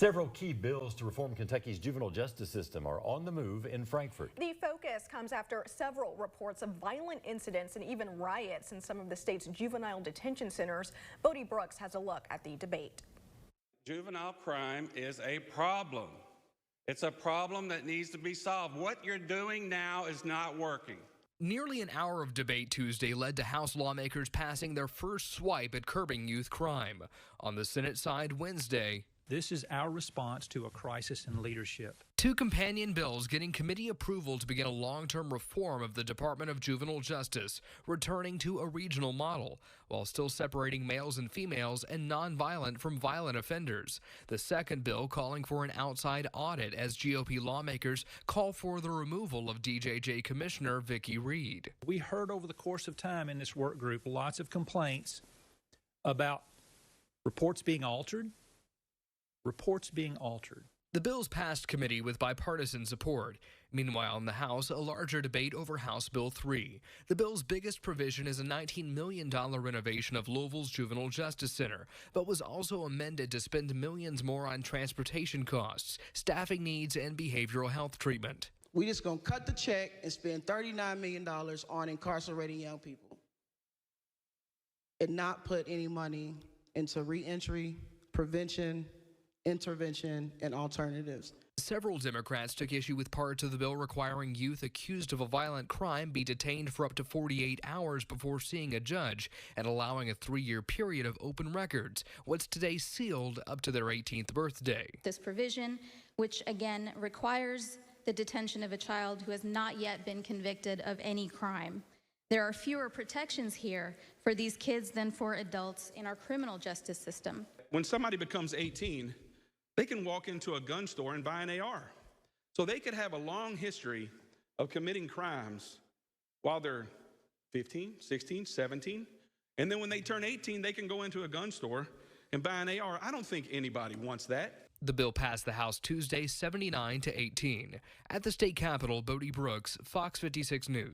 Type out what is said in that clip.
Several key bills to reform Kentucky's juvenile justice system are on the move in Frankfort. The focus comes after several reports of violent incidents and even riots in some of the state's juvenile detention centers. Bodie Brooks has a look at the debate. Juvenile crime is a problem. It's a problem that needs to be solved. What you're doing now is not working. Nearly an hour of debate Tuesday led to House lawmakers passing their first swipe at curbing youth crime. On the Senate side Wednesday, this is our response to a crisis in leadership. Two companion bills getting committee approval to begin a long-term reform of the Department of Juvenile Justice, returning to a regional model, while still separating males and females and nonviolent from violent offenders. The second bill calling for an outside audit as GOP lawmakers call for the removal of DJJ Commissioner Vicki Reed. We heard over the course of time in this work group lots of complaints about reports being altered. The bills passed committee with bipartisan support. Meanwhile, in the House, a larger debate over House Bill 3. The bill's biggest provision is a $19 million renovation of Louisville's Juvenile Justice Center, but was also amended to spend millions more on transportation costs, staffing needs, and behavioral health treatment. We just gonna cut the check and spend $39 million on incarcerating young people and not put any money into reentry, prevention, intervention, and alternatives. Several Democrats took issue with parts of the bill requiring youth accused of a violent crime be detained for up to 48 hours before seeing a judge and allowing a 3-year period of open records, what's today sealed up to their 18th birthday. This provision, which again requires the detention of a child who has not yet been convicted of any crime. There are fewer protections here for these kids than for adults in our criminal justice system. When somebody becomes 18, they can walk into a gun store and buy an AR. So they could have a long history of committing crimes while they're 15, 16, 17. And then when they turn 18, they can go into a gun store and buy an AR. I don't think anybody wants that. The bill passed the House Tuesday 79-18. At the state capitol, Bodie Brooks, Fox 56 News.